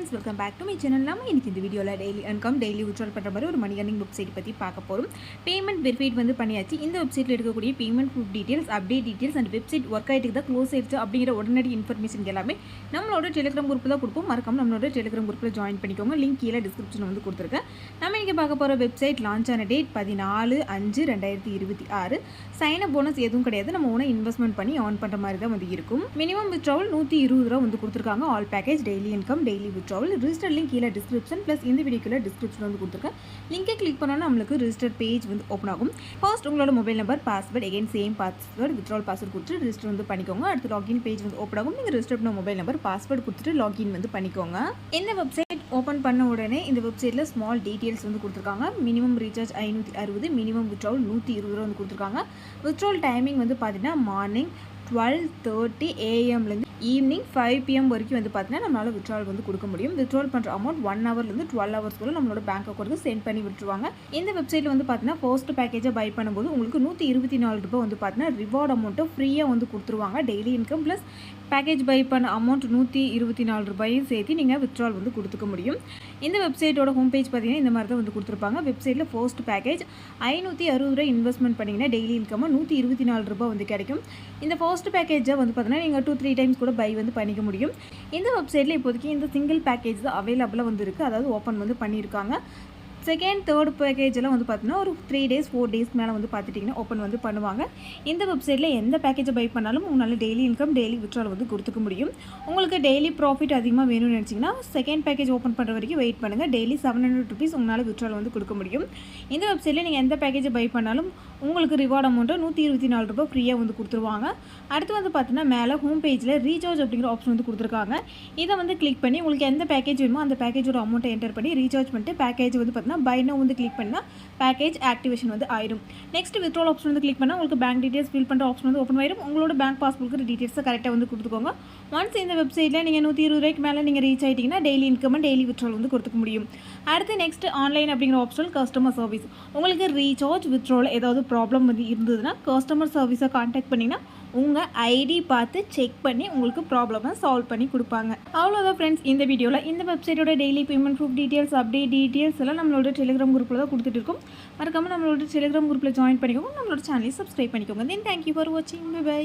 friends, welcome back to my channel. நம்ம இன்னைக்கு இந்த வீடியோல டெய்லி இன்கம் டெய்லி வித்ட்ரால் பண்ற மாதிரி ஒரு மணி earning வெப்சைட் பத்தி பார்க்க போறோம். பேமெண்ட் வெரிஃபைட் வந்து பண்ணியாச்சு. இந்த வெப்சைட்ல இருக்கக்கூடிய payment proof details, update details and website work ஆயிட்டு தான் க்ளோஸ் ஆயிடுச்சு அப்படிங்கிற உடனடி இன்ஃபர்மேஷன் எல்லாமே நம்மளோட Telegram குரூப்ல தான் கொடுப்போம். மறக்காம நம்மளோட Telegram குரூப்ல ஜாயின் பண்ணிக்கோங்க. லிங்க் கீழ டிஸ்கிரிப்ஷன்ல வந்து கொடுத்திருக்கேன். நம்ம இன்னைக்கு பார்க்க போற வெப்சைட் லான்ச் ஆன டேட் 14/5/2026. சைன் அப் போனஸ் எதுவும் கிடையாது. நம்ம ஓனா இன்வெஸ்ட்மென்ட் பண்ணி ஆன் பண்ற மாதிரி தான் வந்து இருக்கும். மினிமம் வித்ட்ராவல் 120 ரூபாய் வந்து கொடுத்திருக்காங்க. All package daily income daily withdrawal register link கீழ டிஸ்கிரிப்ஷன் ப்ளஸ் இந்த வீடியோக்குள்ள டிஸ்கிரிப்ஷன் வந்து கொடுத்திருக்கேன். லிங்கை கிளிக் பண்ணோம்னா நமக்கு ரிஜிஸ்டர் பேஜ் வந்து ஓபன் ஆகும். ஃபர்ஸ்ட் உங்களோட mobile number password again same password withdrawal password கொடுத்து ரிஜிஸ்டர் வந்து பண்ணிக்கோங்க. அடுத்து லாகின் பேஜ் வந்து ஓபன் ஆகும். நீங்க ரிஜிஸ்டர் பண்ண மொபைல் நம்பர் பாஸ்வேர்ட் கொடுத்துட்டு லாகின் வந்து பண்ணிக்கோங்க. இந்த வெப்சைட் ஓபன் பண்ண உடனே இந்த வெப்சைட்ல ஸ்மால் டீடைல்ஸ் வந்து கொடுத்திருக்காங்க. மினிமம் ரீசார்ஜ் 560, மினிமம் வித்ட்ராவல் 120 ரூபாய் வந்து கொடுத்திருக்காங்க. வித்ட்ராவல் டைமிங் வந்து பாத்தீங்கன்னா மார்னிங் 12:30 AM லேருந்து ஈவினிங் 5 PM வரைக்கும் வந்து பார்த்தீங்கன்னா நம்மளால் வித்ட்ராவல் வந்து கொடுக்க முடியும். வித்ட்ராவல் பண்ணுற அமௌண்ட் 1 ஹவர்லேருந்து 12 ஹவர்ஸ்க்குள்ள நம்மளோட பேங்க் அக்கௌண்ட்டுக்கு சென்ட் பண்ணி விட்டுருவாங்க. இந்த வெப்சைட்டில் வந்து பார்த்தீங்கன்னா ஃபர்ஸ்ட் பேக்கேஜை பை பண்ணும்போது உங்களுக்கு 124 ரூபாய் வந்து பார்த்தீங்கன்னா ரிவார்ட் அமௌண்ட்டை ஃப்ரீயாக வந்து கொடுத்துருவாங்க. Daily income plus package buy பண்ண அமௌண்ட் 124 ரூபாயும் சேர்த்து நீங்கள் வித்ட்ராவல் வந்து கொடுத்துக்க முடியும். இந்த வெப்சைட்டோட ஹோம் பேஜ் பார்த்தீங்கன்னா இந்த மாதிரி தான் வந்து கொடுத்துருப்பாங்க. வெப்சைட்டில் ஃபர்ஸ்ட் பேக்கேஜ் 560 ரூபாய் இன்வெஸ்ட்மெண்ட் பண்ணிங்கன்னா டெய்லி இன்கம் 124 ரூபாய் வந்து கிடைக்கும். இந்த ஃபர்ஸ்ட் பேக்கேஜை வந்து பார்த்தீங்கன்னா நீங்கள் 2-3 டைம்ஸ் கூட பை வந்து பண்ணிக்க முடியும். இந்த வெப்சைட்டில் இப்போதைக்கு இந்த சிங்கிள் பேக்கேஜ் தான் அவைலபிளாக வந்து இருக்குது. அதாவது ஓப்பன் வந்து பண்ணியிருக்காங்க. செகண்ட் தேர்ட் பேக்கேஜ் எல்லாம் வந்து பார்த்தீங்கன்னா ஒரு 3 days 4 days மேலே வந்து பார்த்துட்டிங்கன்னா ஓப்பன் வந்து பண்ணுவாங்க. இந்த வெப்சைட்டில் எந்த பேக்கேஜை பை பண்ணாலும் உங்களால் டெய்லி இன்கம் டெய்லி வித்ட்ராவல் வந்து கொடுத்துக்க முடியும். உங்களுக்கு டெய்லி ப்ராஃபிட் அதிகமாக வேணும்னு நினச்சிங்கன்னா செகண்ட் பேக்கேஜ் ஓப்பன் பண்ணுற வரைக்கும் வெயிட் பண்ணுங்கள். டெய்லி 700 rupees உங்களால் வித்ட்ராவல் வந்து கொடுக்க முடியும். இந்த வெப்சைட்டில் நீங்கள் எந்த பேக்கேஜை பை பண்ணாலும் உங்களுக்கு ரிவார்ட் அமௌண்ட்டு 124 ரூபாய் ஃப்ரீயாக வந்து கொடுத்துருவாங்க. அடுத்து வந்து பார்த்தீங்கன்னா மேலே ஹோம் பேஜில் ரீசார்ஜ் அப்படிங்கிற ஆப்ஷன் வந்து கொடுத்துருக்காங்க. இதை வந்து கிளிக் பண்ணி உங்களுக்கு எந்த பேக்கேஜ் வேணுமோ அந்த பேக்கேஜோட அமௌண்ட்டை என்டர் பண்ணி ரீசார்ஜ் பண்ணிட்டு பேக்கேஜ் வந்து பார்த்தீங்கன்னா பை நவ் வந்து கிளிக் பண்ணால் பேக்கேஜ் ஆக்டிவேஷன் வந்து ஆயிடும். நெக்ஸ்ட் வித்ட்ராவல் ஆப்ஷன் வந்து கிளிக் பண்ணால் உங்களுக்கு பேங்க் டீடைல்ஸ் ஃபில் பண்ணுற ஆப்ஷன் வந்து ஓப்பன் ஆயிடும். உங்களோட பேங்க் பாஸ்புக்கு டீடைல்ஸை கரெக்டாக வந்து கொடுத்துக்கோங்க. ஒன்ஸ் இந்த வெப்சைட்டில் நீங்கள் 120 ரூபாய்க்கு மேலே நீங்கள் ரீச் ஆகிட்டிங்கன்னா டெய்லி இன்கம் டெய்லி வித்ட்ராவல் வந்து கொடுத்துக்க முடியும். அடுத்து நெக்ஸ்ட் ஆன்லைன் அப்படிங்கிற ஆப்ஷன் கஸ்டமர் சர்வீஸ். உங்களுக்கு ரீசார்ஜ் வித்ட்ராவல் ஏதாவது ப்ராப்ளம் வந்து இருந்ததுன்னா கஸ்டமர் சர்வீஸை கான்டாக்ட் பண்ணிங்கன்னா உங்கள் ஐடி பார்த்து செக் பண்ணி உங்களுக்கு ப்ராப்ளமை சால்வ் பண்ணி கொடுப்பாங்க. அவ்வளோதான் ஃப்ரெண்ட்ஸ் இந்த வீடியோவில். இந்த வெப்சைட்டோட daily payment proof details update details எல்லாம் நம்மளோட டெலிகிராம் குரூப்பில் தான் கொடுத்துட்டு இருக்கோம். மறக்காமல் நம்மளோட டெலிகிராம் குரூப்பில் ஜாயின் பண்ணிக்கோங்க. நம்மளோட சேனலை சப்ஸ்கிரைப் பண்ணிக்கோங்க. தென் தேங்க்யூ ஃபார் வாட்சிங். Bye by.